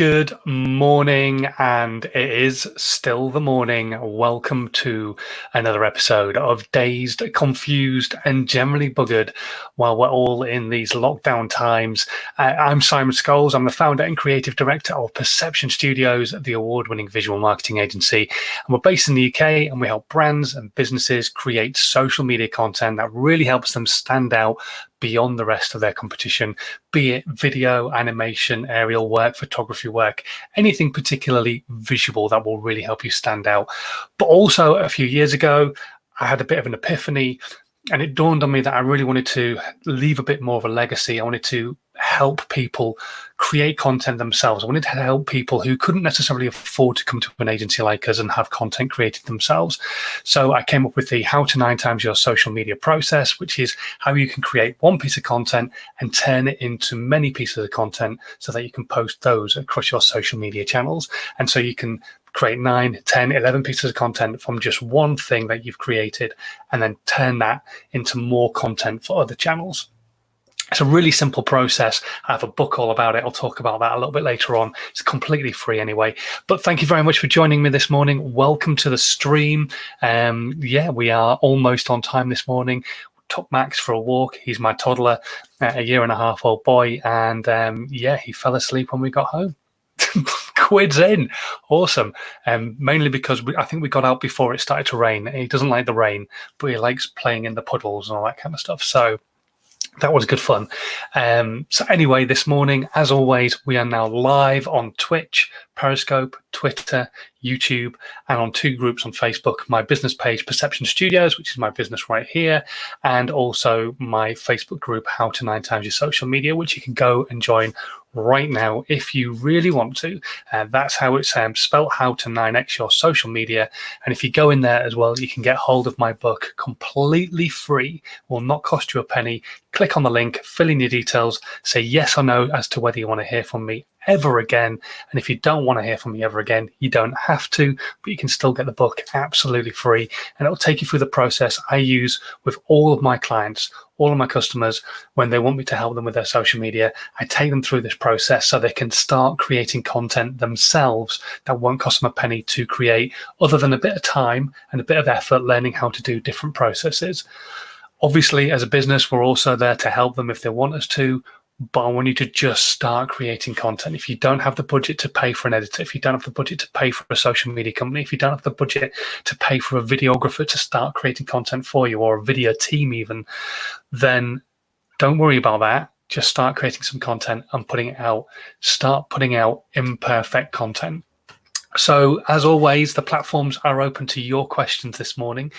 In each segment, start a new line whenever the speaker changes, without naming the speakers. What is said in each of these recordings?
Good morning, and it is still the morning. Welcome to another episode of Dazed, Confused, and Generally Buggered while we're all in these lockdown times. I'm Simon Scholes. I'm the founder and creative director of Perception Studios, the award-winning visual marketing agency. And we're based in the UK, and we help brands and businesses create social media content that really helps them stand out beyond the rest of their competition, be it video, animation, aerial work, photography work, anything particularly visual that will really help you stand out. But also a few years ago, I had a bit of an epiphany, and it dawned on me that I really wanted to leave a bit more of a legacy. I wanted to help people create content themselves. I wanted to help people who couldn't necessarily afford to come to an agency like us and have content created themselves. So I came up with the How to 9 Times Your Social Media process, which is how you can create one piece of content and turn it into many pieces of content so that you can post those across your social media channels. And so you can create 9, 10, 11 pieces of content from just one thing that you've created and then turn that into more content for other channels. It's a really simple process. I have a book all about it. I'll talk about that a little bit later on. It's completely free anyway. But thank you very much for joining me this morning. Welcome to the stream. We are almost on time this morning. Took Max for a walk. He's my toddler, a 1.5-year-old boy. And he fell asleep when we got home. Quids in. Awesome. Mainly because I think we got out before it started to rain. He doesn't like the rain, but he likes playing in the puddles and all that kind of stuff. So that was good fun. So anyway, this morning, as always, we are now live on Twitch, Periscope, Twitter, YouTube, and on 2 groups on Facebook. My business page, Perception Studios, which is my business right here, and also my Facebook group, How to 9 Times Your Social Media, which you can go and join right now if you really want to. That's how it's spelled, How to 9x Your Social Media. And if you go in there as well, you can get hold of my book completely free. Will not cost you a penny. Click on the link, fill in your details, say yes or no as to whether you want to hear from me ever again. And if you don't want to hear from me ever again, you don't have to, but you can still get the book absolutely free. And it'll take you through the process I use with all of my clients, all of my customers, when they want me to help them with their social media. I take them through this process so they can start creating content themselves that won't cost them a penny to create, other than a bit of time and a bit of effort learning how to do different processes. Obviously, as a business, we're also there to help them if they want us to, but I want you to just start creating content. If you don't have the budget to pay for an editor, if you don't have the budget to pay for a social media company, if you don't have the budget to pay for a videographer to start creating content for you, or a video team even, then don't worry about that. Just start creating some content and putting it out. Start putting out imperfect content. So as always, the platforms are open to your questions this morning.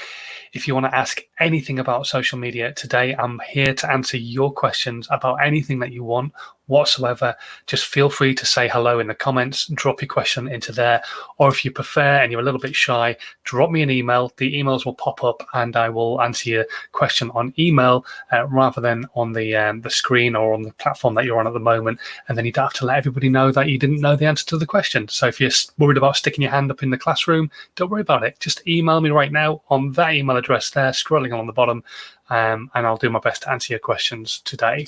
If you want to ask anything about social media today, I'm here to answer your questions about anything that you want whatsoever. Just feel free to say hello in the comments, drop your question into there, or if you prefer and you're a little bit shy, drop me an email. The emails will pop up and I will answer your question on email rather than on the screen or on the platform that you're on at the moment. And then you don't have to let everybody know that you didn't know the answer to the question. So if you're worried about sticking your hand up in the classroom, don't worry about it. Just email me right now on that email address there, scrolling along the bottom, and I'll do my best to answer your questions today.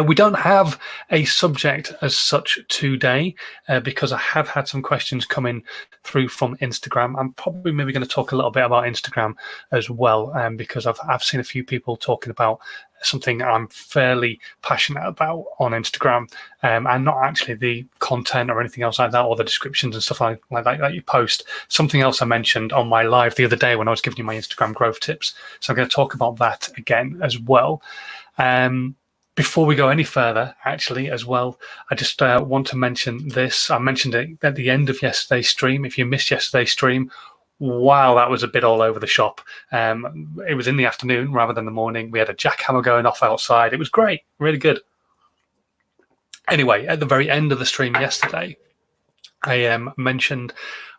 We don't have a subject as such today because I have had some questions coming through from Instagram. I'm probably maybe going to talk a little bit about Instagram as well, because I've seen a few people talking about something I'm fairly passionate about on Instagram, and not actually the content or anything else like that, or the descriptions and stuff like that you post. Something else I mentioned on my live the other day when I was giving you my Instagram growth tips. So I'm going to talk about that again as well. Before we go any further, actually, as well, I just want to mention this. I mentioned it at the end of yesterday's stream. If you missed yesterday's stream, wow, that was a bit all over the shop. It was in the afternoon rather than the morning. We had a jackhammer going off outside. It was great, really good. Anyway, at the very end of the stream yesterday, I mentioned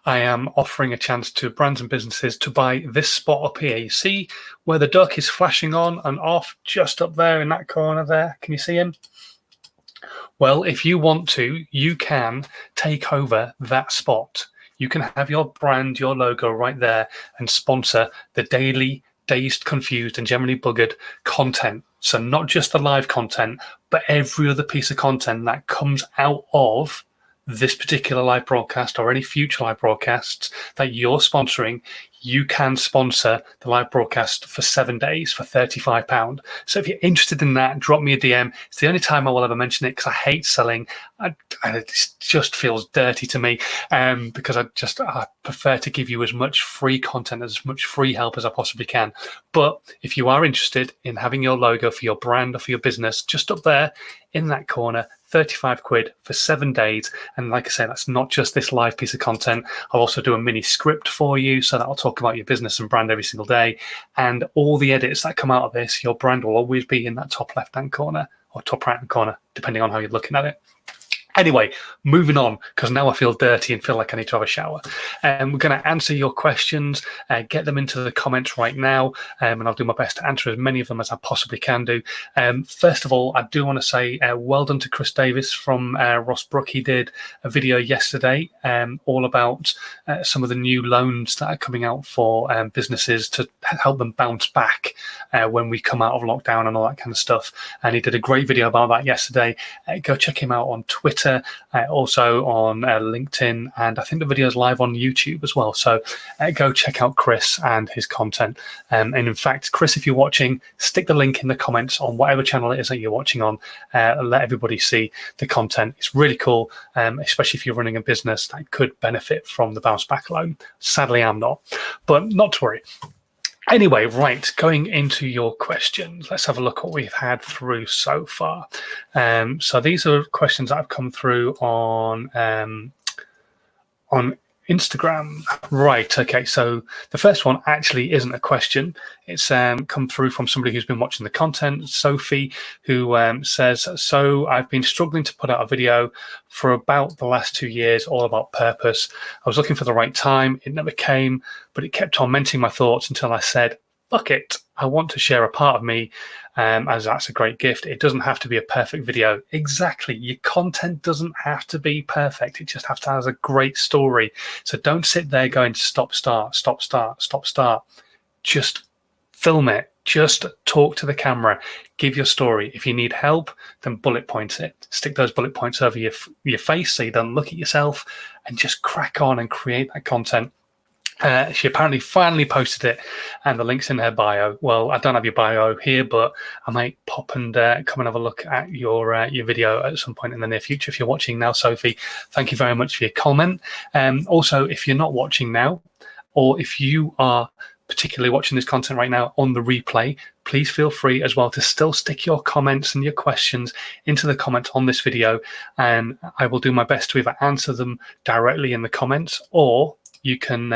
I am offering a chance to brands and businesses to buy this spot up here. You see where the duck is flashing on and off, just up there in that corner there? Can you see him? Well, if you want to, you can take over that spot. You can have your brand, your logo right there and sponsor the daily Dazed, Confused, and Generally Buggered content. So not just the live content, but every other piece of content that comes out of this particular live broadcast or any future live broadcasts that you're sponsoring, you can sponsor the live broadcast for 7 days for £35. So if you're interested in that, drop me a DM. It's the only time I will ever mention it because I hate selling. It just feels dirty to me because I prefer to give you as much free content, as much free help as I possibly can. But if you are interested in having your logo for your brand or for your business, just up there in that corner, 35 quid for 7 days. And like I say, that's not just this live piece of content. I'll also do a mini script for you so that I'll talk about your business and brand every single day. And all the edits that come out of this, your brand will always be in that top left-hand corner or top right-hand corner, depending on how you're looking at it. Anyway, moving on, because now I feel dirty and feel like I need to have a shower. We're going to answer your questions, get them into the comments right now, and I'll do my best to answer as many of them as I possibly can do. First of all, I do want to say well done to Chris Davis from Rossbrook. He did a video yesterday all about some of the new loans that are coming out for businesses to help them bounce back when we come out of lockdown and all that kind of stuff. And he did a great video about that yesterday. Go check him out on Twitter. Also on LinkedIn, and I think the video is live on YouTube as well. So go check out Chris and his content. And in fact, Chris, if you're watching, stick the link in the comments on whatever channel it is that you're watching on. Let everybody see the content. It's really cool, especially if you're running a business that could benefit from the bounce back loan. Sadly, I'm not, but not to worry. Anyway, right, going into your questions, let's have a look what we've had through so far. So these are questions that have come through on Instagram. Right, okay, so the first one actually isn't a question. It's come through from somebody who's been watching the content, Sophie, who says, so I've been struggling to put out a video for about the last 2 years, all about purpose. I was looking for the right time. It never came, but it kept tormenting my thoughts until I said, fuck it, I want to share a part of me, as that's a great gift. It doesn't have to be a perfect video. Exactly. Your content doesn't have to be perfect. It just has to have a great story. So don't sit there going stop, start, stop, start, stop, start. Just film it. Just talk to the camera. Give your story. If you need help, then bullet point it. Stick those bullet points over your face so you don't look at yourself, and just crack on and create that content. She apparently finally posted it, and the link's in her bio. Well, I don't have your bio here, but I might pop and come and have a look at your video at some point in the near future. If you're watching now, Sophie, thank you very much for your comment. Also, if you're not watching now, or if you are particularly watching this content right now on the replay, please feel free as well to still stick your comments and your questions into the comments on this video, and I will do my best to either answer them directly in the comments, or you can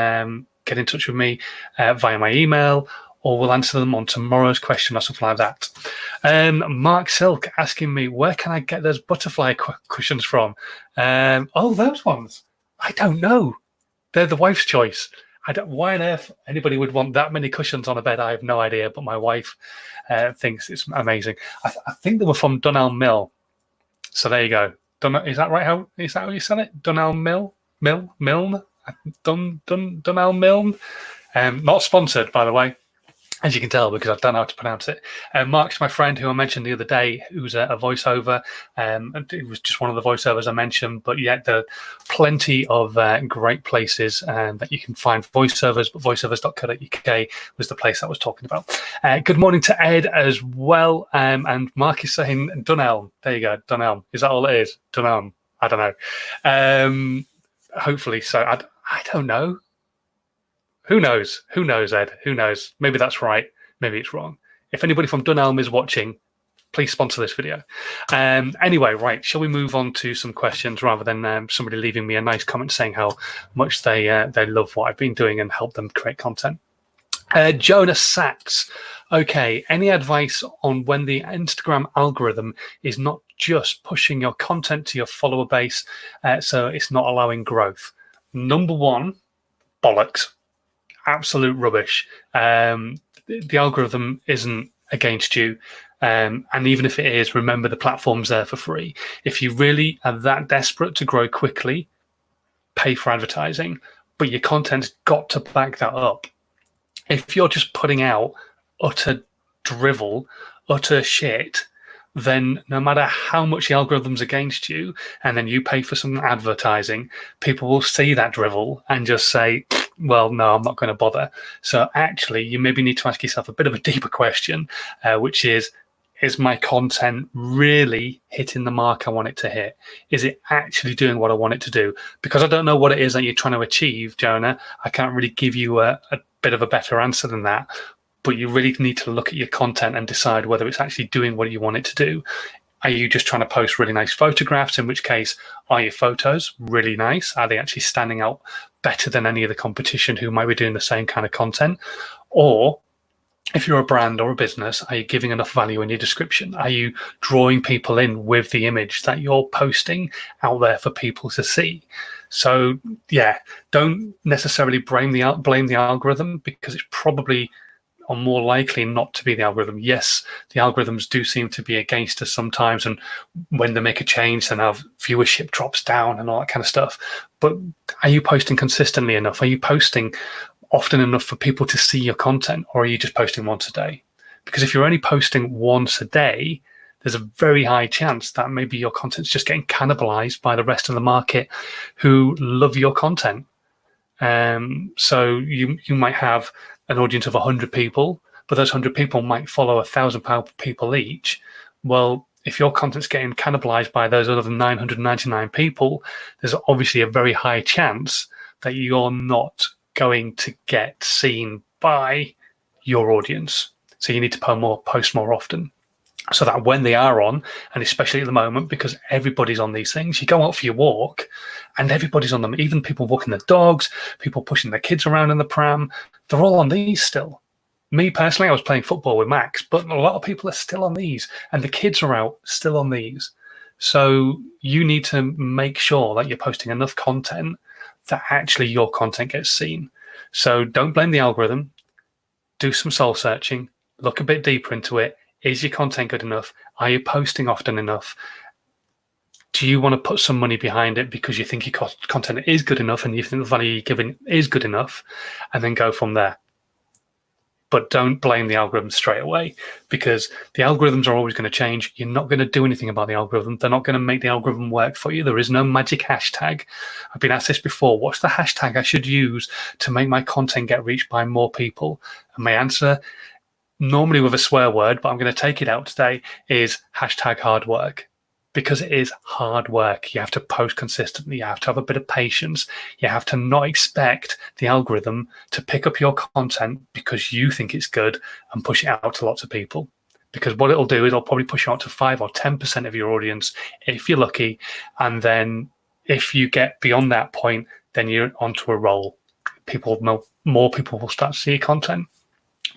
get in touch with me via my email, or we'll answer them on tomorrow's question or something like that. Mark Silk asking me, where can I get those butterfly cushions from? Oh, those ones. I don't know. They're the wife's choice. Why on earth anybody would want that many cushions on a bed, I have no idea, but my wife thinks it's amazing. I think they were from Dunelm Mill. So there you go. Is that right? Is that how you say it? Dunelm Mill? Milne? Dunelm Milne. Not sponsored, by the way, as you can tell, because I don't know how to pronounce it. Mark's my friend who I mentioned the other day, who's a voiceover. It was just one of the voiceovers I mentioned, but yet there are plenty of great places that you can find voiceovers, but voiceovers.co.uk was the place I was talking about. Good morning to Ed as well. And Mark is saying Dunelm. There you go, Dunelm. Is that all it is? Dunelm. I don't know. Hopefully so. I don't know. Who knows? Who knows, Ed? Who knows? Maybe that's right. Maybe it's wrong. If anybody from Dunelm is watching, please sponsor this video. Anyway, right. Shall we move on to some questions rather than somebody leaving me a nice comment saying how much they love what I've been doing and help them create content? Jonas Sachs. Okay, any advice on when the Instagram algorithm is not just pushing your content to your follower base, so it's not allowing growth? Number one, bollocks. Absolute rubbish. The algorithm isn't against you. And even if it is, remember the platform's there for free. If you really are that desperate to grow quickly, pay for advertising, but your content's got to back that up. If you're just putting out utter drivel, utter shit, then no matter how much the algorithm's against you, and then you pay for some advertising, people will see that drivel and just say, well, no, I'm not going to bother. So actually, you maybe need to ask yourself a bit of a deeper question, which is my content really hitting the mark I want it to hit? Is it actually doing what I want it to do? Because I don't know what it is that you're trying to achieve, Jonah. I can't really give you a bit of a better answer than that. But you really need to look at your content and decide whether it's actually doing what you want it to do. Are you just trying to post really nice photographs? In which case, are your photos really nice? Are they actually standing out better than any of the competition who might be doing the same kind of content? Or if you're a brand or a business, are you giving enough value in your description? Are you drawing people in with the image that you're posting out there for people to see? So yeah, don't necessarily blame the algorithm, because it's probably or more likely not to be the algorithm. Yes, the algorithms do seem to be against us sometimes, and when they make a change, then our viewership drops down and all that kind of stuff. But are you posting consistently enough? Are you posting often enough for people to see your content, or are you just posting once a day? Because if you're only posting once a day, there's a very high chance that maybe your content's just getting cannibalized by the rest of the market who love your content. So you might have an audience of 100 people, but those 100 people might follow 1,000 people each. Well, if your content's getting cannibalized by those other 999 people, there's obviously a very high chance that you're not going to get seen by your audience. So you need to post more often, so that when they are on, and especially at the moment, because everybody's on these things, you go out for your walk and everybody's on them, even people walking their dogs, people pushing their kids around in the pram, they're all on these still. Me personally, I was playing football with Max, but a lot of people are still on these, and the kids are out still on these. So you need to make sure that you're posting enough content that actually your content gets seen. So don't blame the algorithm. Do some soul searching, look a bit deeper into it. Is your content good enough? Are you posting often enough? Do you want to put some money behind it because you think your content is good enough and you think the value you're giving is good enough, and then go from there? But don't blame the algorithm straight away, because the algorithms are always going to change. You're not going to do anything about the algorithm. They're not going to make the algorithm work for you. There is no magic hashtag. I've been asked this before. What's the hashtag I should use to make my content get reached by more people? And my answer, normally with a swear word, but I'm going to take it out today, is hashtag hard work. Because it is hard work. You have to post consistently. You have to have a bit of patience. You have to not expect the algorithm to pick up your content because you think it's good and push it out to lots of people. Because what it'll do is it'll probably push you out to 5 or 10% of your audience if you're lucky. And then if you get beyond that point, then you're onto a roll. More people will start to see your content.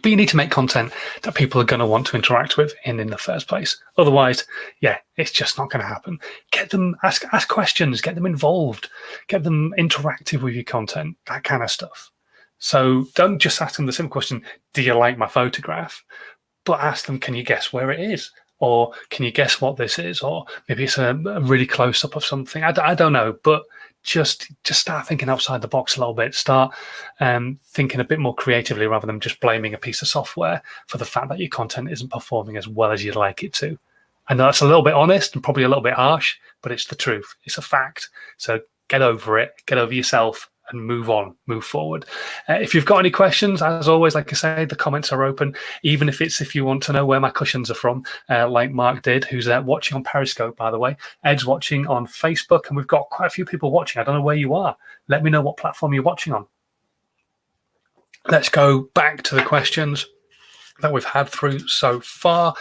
But you need to make content that people are going to want to interact with in the first place. Otherwise, yeah, it's just not going to happen. Get them, ask questions, get them involved, get them interactive with your content, that kind of stuff. So don't just ask them the simple question, do you like my photograph? But ask them, can you guess where it is? Or can you guess what this is? Or maybe it's a really close up of something. I don't know, but just start thinking outside the box a little bit. Start thinking a bit more creatively rather than just blaming a piece of software for the fact that your content isn't performing as well as you'd like it to. I know that's a little bit honest and probably a little bit harsh, but it's the truth. It's a fact. So get over it, get over yourself, and move on, move forward. If you've got any questions, as always, like I say, the comments are open, even if you want to know where my cushions are from, like Mark did, who's watching on Periscope, by the way. Ed's watching on Facebook, and we've got quite a few people watching. I don't know where you are. Let me know what platform you're watching on. Let's go back to the questions that we've had through so far.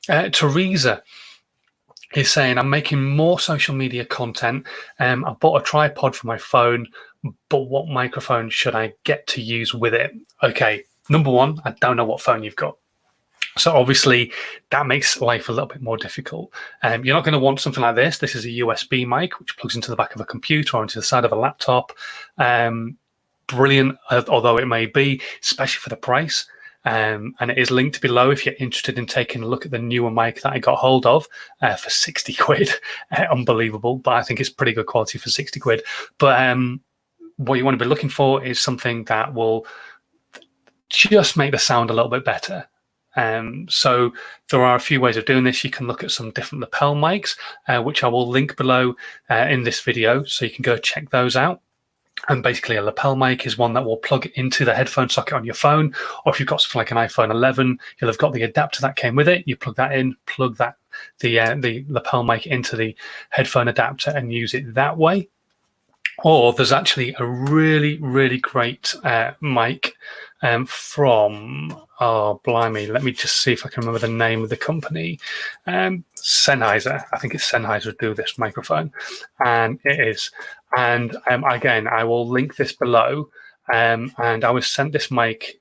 Teresa is saying, I'm making more social media content. I bought a tripod for my phone, but what microphone should I get to use with it? Okay, number one, I don't know what phone you've got. So obviously that makes life a little bit more difficult. You're not going to want something like this. This is a USB mic, which plugs into the back of a computer or into the side of a laptop. Brilliant, although it may be, especially for the price. And it is linked below if you're interested in taking a look at the newer mic that I got hold of for 60 quid. Unbelievable, but I think it's pretty good quality for 60 quid. But what you want to be looking for is something that will just make the sound a little bit better. So there are a few ways of doing this. You can look at some different lapel mics, which I will link below in this video, so you can go check those out. And basically, a lapel mic is one that will plug into the headphone socket on your phone, or if you've got something like an iPhone 11, you'll have got the adapter that came with it. You plug that in, plug that the lapel mic into the headphone adapter, and use it that way. Or there's actually a really, really great mic from, oh, blimey, let me just see if I can remember the name of the company. Sennheiser. I think it's Sennheiser do this microphone, and it is. And again, I will link this below. And I was sent this mic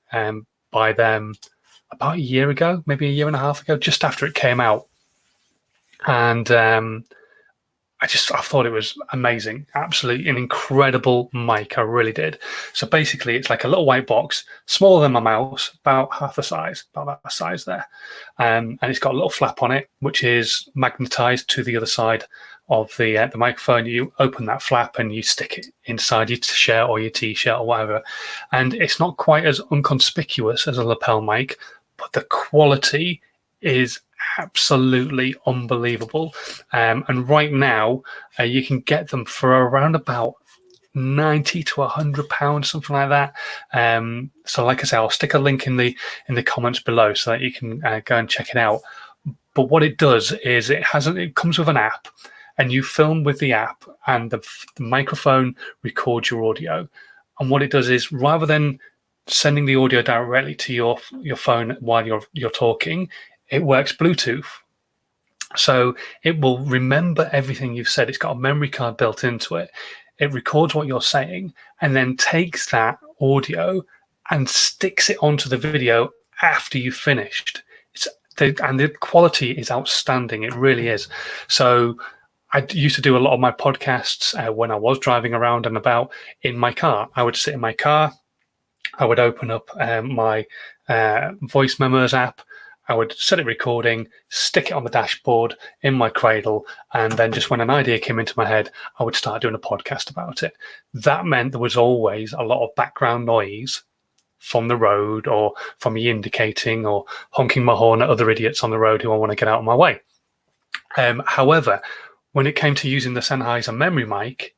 by them about a year ago, maybe a year and a half ago, just after it came out. And I thought it was amazing. Absolutely an incredible mic. I really did. So basically, it's like a little white box, smaller than my mouse, about half the size, about that size there. And it's got a little flap on it, which is magnetized to the other side of the microphone. You open that flap and you stick it inside your shirt or your t-shirt or whatever. And it's not quite as inconspicuous as a lapel mic, but the quality is absolutely unbelievable. And right now, you can get them for around about £90 to £100, something like that. So like I say, I'll stick a link in the comments below so that you can go and check it out. But what it does is it comes with an app, and you film with the app, and the microphone records your audio. And what it does is, rather than sending the audio directly to your phone while you're talking, it works Bluetooth. So it will remember everything you've said. It's got a memory card built into it. It records what you're saying and then takes that audio and sticks it onto the video after you've finished. And the quality is outstanding. It really is. So I used to do a lot of my podcasts when I was driving around and about in my car. I would sit in my car. I would open up my voice memos app. I would set it recording, stick it on the dashboard in my cradle, and then just when an idea came into my head, I would start doing a podcast about it. That meant there was always a lot of background noise from the road, or from me indicating or honking my horn at other idiots on the road who I want to get out of my way. However, when it came to using the Sennheiser memory mic,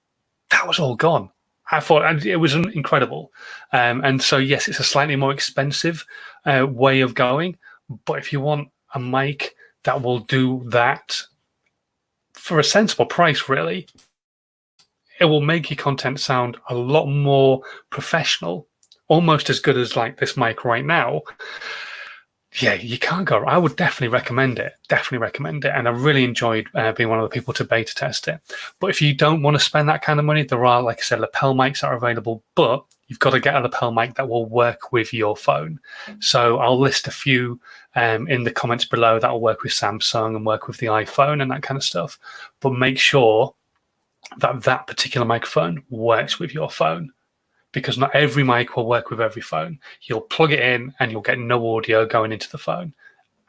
that was all gone. I thought it was incredible. And so, yes, it's a slightly more expensive way of going. But if you want a mic that will do that for a sensible price, really, it will make your content sound a lot more professional, almost as good as like this mic right now. Yeah, you can't go. I would definitely recommend it. And I really enjoyed being one of the people to beta test it. But if you don't want to spend that kind of money, there are, like I said, lapel mics that are available, but you've got to get a lapel mic that will work with your phone. So I'll list a few in the comments below that will work with Samsung and work with the iPhone and that kind of stuff. But make sure that that particular microphone works with your phone, because not every mic will work with every phone. You'll plug it in and you'll get no audio going into the phone,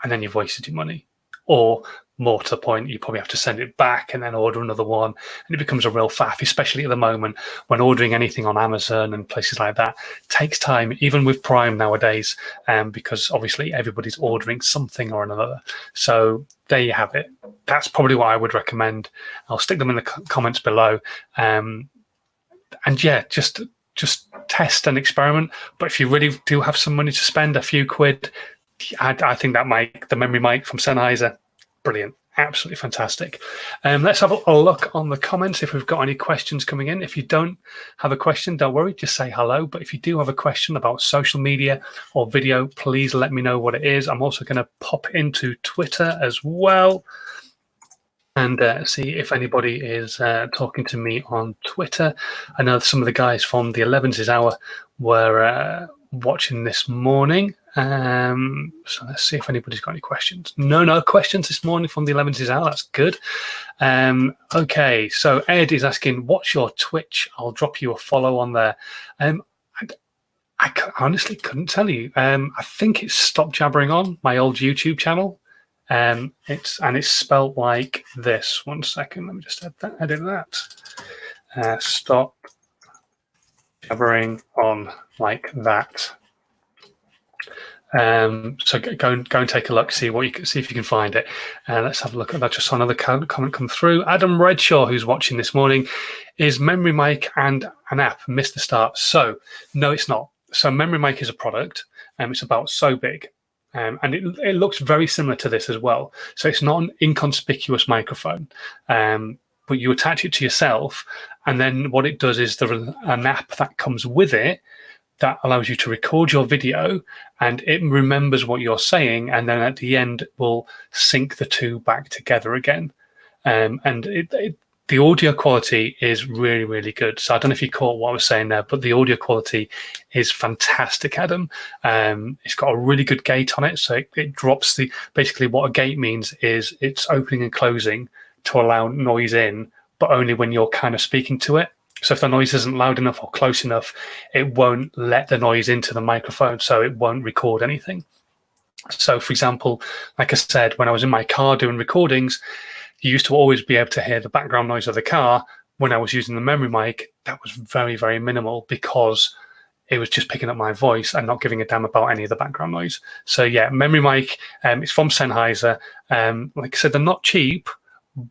and then you've wasted your money. Or more to the point, you probably have to send it back and then order another one, and it becomes a real faff, especially at the moment when ordering anything on Amazon and places like that. It takes time, even with Prime nowadays, because obviously everybody's ordering something or another. So there you have it. That's probably what I would recommend. I'll stick them in the comments below. And yeah, just test and experiment. But if you really do have some money to spend, a few quid, I think that mic, the memory mic from Sennheiser, brilliant, absolutely fantastic. Let's have a look on the comments if we've got any questions coming in. If you don't have a question, don't worry, just say hello. But if you do have a question about social media or video, please let me know what it is. I'm also going to pop into Twitter as well and see if anybody is talking to me on Twitter. I know some of the guys from the 11's Hour were watching this morning. So let's see if anybody's got any questions. No questions this morning from the 11's Hour. That's good. Okay, so Ed is asking, what's your Twitch? I'll drop you a follow on there. I honestly couldn't tell you. I think it's Stop Jabbering On, my old YouTube channel. It's spelled like this. One second, let me just edit that. Stop Jabbering On, like that. So go and take a look, see if you can find it. Let's have a look at that. Just saw another comment come through. Adam Redshaw, who's watching this morning, is Memory Mic and an app missed the start. So no, it's not. So Memory Mic is a product, and it's about so big. And it looks very similar to this as well. So it's not an inconspicuous microphone, but you attach it to yourself, and then what it does is there's an app that comes with it that allows you to record your video, and it remembers what you're saying, and then at the end will sync the two back together again. The audio quality is really, really good. So I don't know if you caught what I was saying there, but the audio quality is fantastic, Adam. It's got a really good gate on it. So it drops basically what a gate means is it's opening and closing to allow noise in, but only when you're kind of speaking to it. So if the noise isn't loud enough or close enough, it won't let the noise into the microphone, so it won't record anything. So for example, like I said, when I was in my car doing recordings, you used to always be able to hear the background noise of the car. When I was using the Memory Mic, that was very, very minimal because it was just picking up my voice and not giving a damn about any of the background noise. So yeah, Memory Mic, it's from Sennheiser. Like I said, they're not cheap,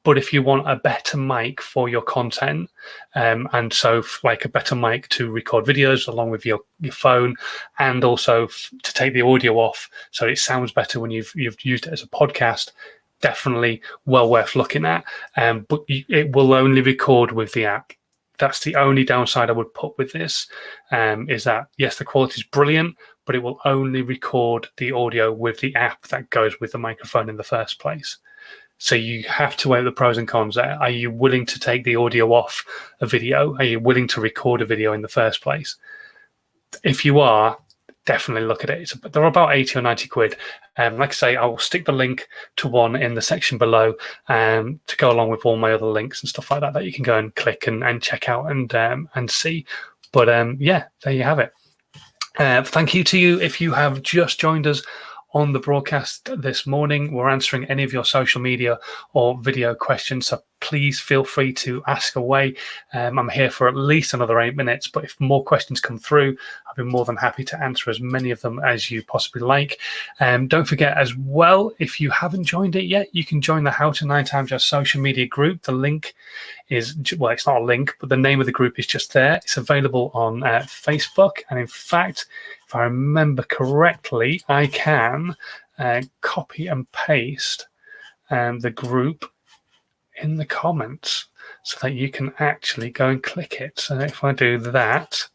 but if you want a better mic for your content, and so like a better mic to record videos along with your phone, and also to take the audio off so it sounds better when you've used it as a podcast, definitely well worth looking at. But it will only record with the app. That's the only downside I would put with this, is that yes, the quality is brilliant, but it will only record the audio with the app that goes with the microphone in the first place. So you have to weigh the pros and cons there. Are you willing to take the audio off a video? Are you willing to record a video in the first place? If you are, definitely look at it. They're about 80 or 90 quid. Like I say, I will stick the link to one in the section below to go along with all my other links and stuff like that you can go and click and check out and see. But yeah, there you have it. Thank you to you if you have just joined us on the broadcast this morning. We're answering any of your social media or video questions, so please feel free to ask away. I'm here for at least another 8 minutes, but if more questions come through, I'll be more than happy to answer as many of them as you possibly like. Don't forget as well, if you haven't joined it yet, you can join the How to 9 Times Your Social Media group. The link is, well, it's not a link, but the name of the group is just there. It's available on Facebook, and in fact, if I remember correctly, I can copy and paste the group in the comments so that you can actually go and click it. So if I do that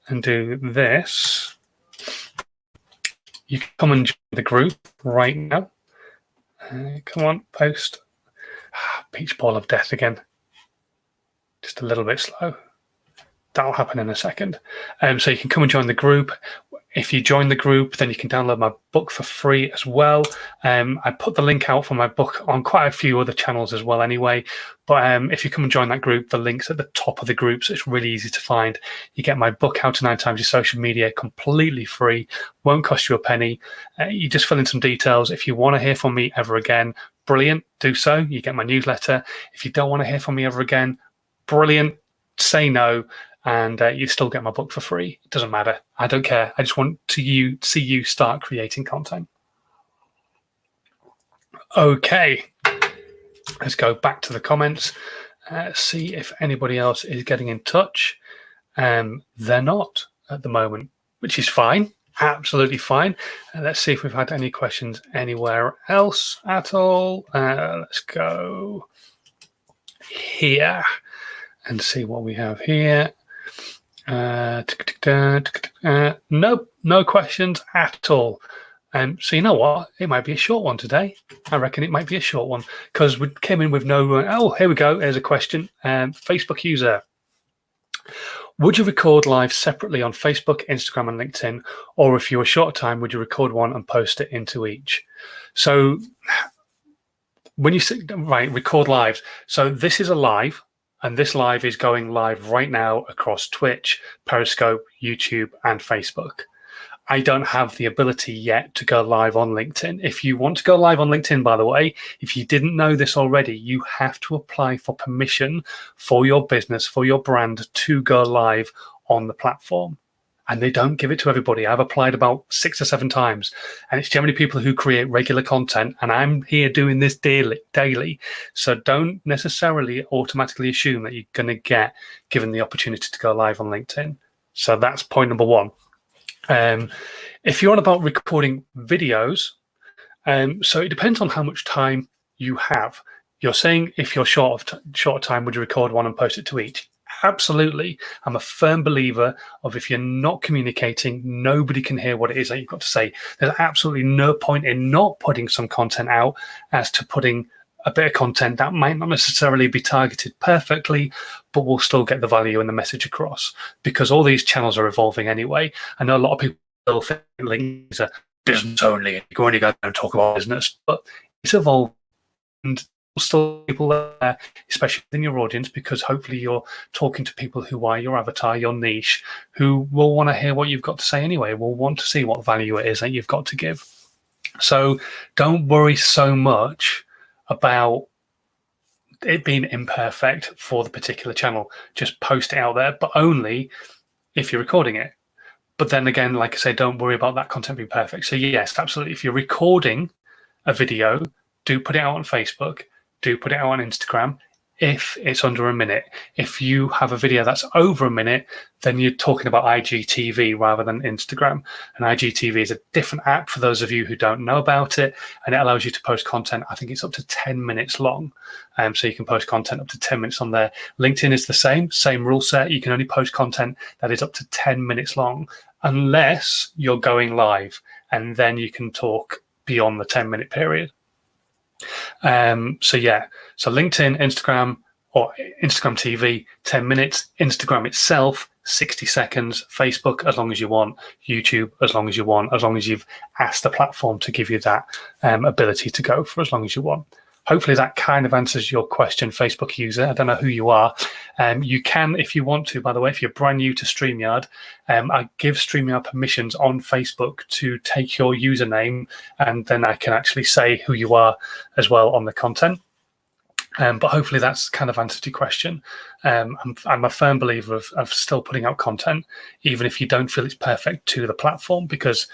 and do this, you can come and join the group right now. Come on, post. Peach ball of death again. Just a little bit slow. That'll happen in a second. So you can come and join the group. If you join the group, then you can download my book for free as well. I put the link out for my book on quite a few other channels as well anyway. But if you come and join that group, the link's at the top of the group, so it's really easy to find. You get my book, How to 9 Times Your Social Media, completely free. Won't cost you a penny. You just fill in some details. If you want to hear from me ever again, brilliant, do so. You get my newsletter. If you don't want to hear from me ever again, brilliant, say no. And you still get my book for free. It doesn't matter. I don't care. I just want to see you start creating content. Okay, let's go back to the comments. See if anybody else is getting in touch. They're not at the moment, which is fine. Absolutely fine. Let's see if we've had any questions anywhere else at all. Let's go here and see what we have here. Nope, no questions at all. So you know what? It might be a short one today. I reckon it might be a short one because we came in with no. Oh, here we go. There's a question. Facebook user: would you record live separately on Facebook, Instagram, and LinkedIn, or if you were short time, would you record one and post it into each? So when you say record live, so this is a live. And this live is going live right now across Twitch, Periscope, YouTube, and Facebook. I don't have the ability yet to go live on LinkedIn. If you want to go live on LinkedIn, by the way, if you didn't know this already, you have to apply for permission for your business, for your brand to go live on the platform. and they don't give it to everybody. I've applied about 6 or 7 times, and it's generally people who create regular content, and I'm here doing this daily. So don't necessarily automatically assume that you're going to get given the opportunity to go live on LinkedIn. So that's point number one. If you're on about recording videos, so it depends on how much time you have. You're saying if you're short of time, would you record one and post it to each? Absolutely. I'm a firm believer of if you're not communicating, nobody can hear what it is that you've got to say. There's absolutely no point in not putting some content out as to putting a bit of content that might not necessarily be targeted perfectly, but will still get the value and the message across, because all these channels are evolving anyway. I know a lot of people still think links are business only, you can only go and talk about business, but it's evolved, and still people there, especially in your audience, because hopefully you're talking to people who are your avatar, your niche, who will want to hear what you've got to say anyway, will want to see what value it is that you've got to give. So don't worry so much about it being imperfect for the particular channel. Just post it out there, but only if you're recording it. But then again, like I say, don't worry about that content being perfect. So yes, absolutely. If you're recording a video, do put it out on Facebook, do put it out on Instagram if it's under a minute. If you have a video that's over a minute, then you're talking about IGTV rather than Instagram. And IGTV is a different app for those of you who don't know about it, and it allows you to post content. I think it's up to 10 minutes long. So you can post content up to 10 minutes on there. LinkedIn is the same rule set. You can only post content that is up to 10 minutes long, unless you're going live, and then you can talk beyond the 10-minute period. So LinkedIn, Instagram, or Instagram TV, 10 minutes. Instagram itself, 60 seconds. Facebook, as long as you want. YouTube, as long as you want, as long as you've asked the platform to give you that ability to go for as long as you want. Hopefully that kind of answers your question, Facebook user. I don't know who you are. You can, if you want to, by the way, if you're brand new to StreamYard, I give StreamYard permissions on Facebook to take your username, and then I can actually say who you are as well on the content. But hopefully that's kind of answered your question. I'm a firm believer of still putting out content, even if you don't feel it's perfect to the platform, because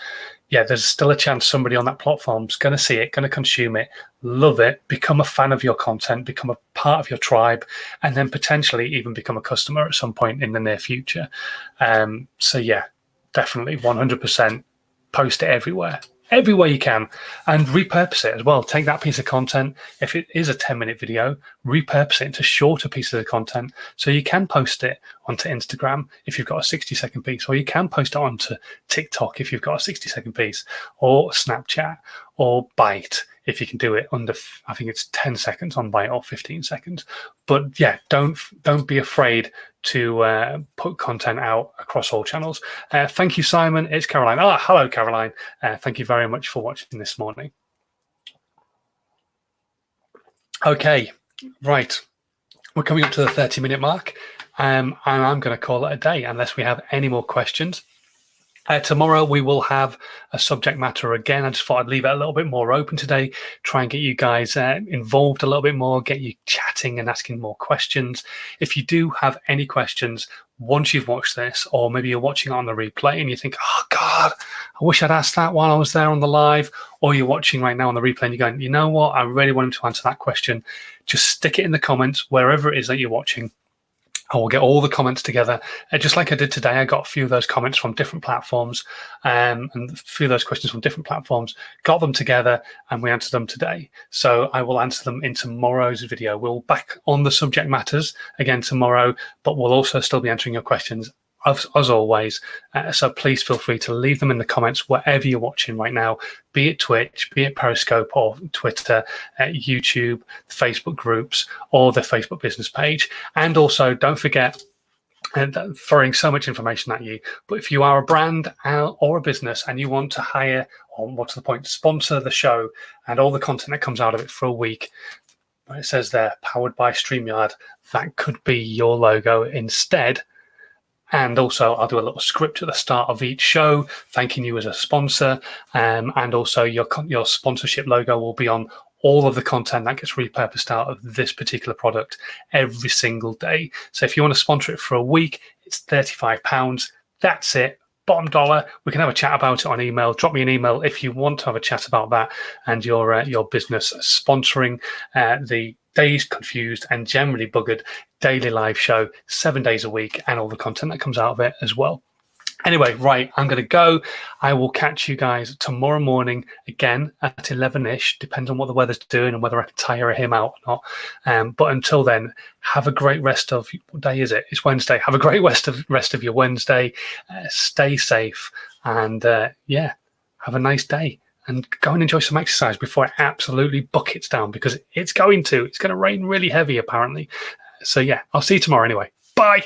there's still a chance somebody on that platform's going to see it, going to consume it, love it, become a fan of your content, become a part of your tribe, and then potentially even become a customer at some point in the near future. Definitely 100% post it everywhere you can, and repurpose it as well. Take that piece of content, if it is a 10-minute video, repurpose it into shorter pieces of content, so you can post it onto Instagram if you've got a 60-second piece, or you can post it onto TikTok if you've got a 60-second piece, or Snapchat, or Byte if you can do it under, I think it's 10 seconds on Byte, or 15 seconds. But don't be afraid to put content out across all channels. Thank you, Simon. It's Caroline. Hello, Caroline. Thank you very much for watching this morning. Okay, right. We're coming up to the 30-minute mark, and I'm going to call it a day unless we have any more questions. Tomorrow we will have a subject matter again. I just thought I'd leave it a little bit more open today, try and get you guys involved a little bit more, get you chatting and asking more questions. If you do have any questions once you've watched this, or maybe you're watching it on the replay and you think, oh God, I wish I'd asked that while I was there on the live, or you're watching right now on the replay and you're going, you know what, I really want him to answer that question, just stick it in the comments wherever it is that you're watching. I will get all the comments together. Just like I did today, I got a few of those comments from different platforms, and a few of those questions from different platforms, got them together, and we answered them today. So I will answer them in tomorrow's video. We'll back on the subject matters again tomorrow, but we'll also still be answering your questions as always. So please feel free to leave them in the comments wherever you're watching right now, be it Twitch, be it Periscope, or Twitter, YouTube, Facebook groups, or the Facebook business page. And also don't forget, throwing so much information at you, but if you are a brand or a business and you want to hire, or more to the point, sponsor the show and all the content that comes out of it for a week, it says there, powered by StreamYard, that could be your logo instead. And also I'll do a little script at the start of each show thanking you as a sponsor, and also your sponsorship logo will be on all of the content that gets repurposed out of this particular product every single day. So if you want to sponsor it for a week, it's £35. That's it. bottom dollar. We can have a chat about it on email. Drop me an email if you want to have a chat about that and your business sponsoring the Dazed, Confused, and Generally Buggered daily live show 7 days a week and all the content that comes out of it as well. Anyway, right, I'm going to go. I will catch you guys tomorrow morning again at 11ish, depends on what the weather's doing and whether I can tire him out or not. But until then, have a great rest of, what day is it? It's Wednesday. Have a great rest of your Wednesday. Stay safe and have a nice day. And go and enjoy some exercise before it absolutely buckets down, because it's going to. It's going to rain really heavy, apparently. So, yeah, I'll see you tomorrow anyway. Bye.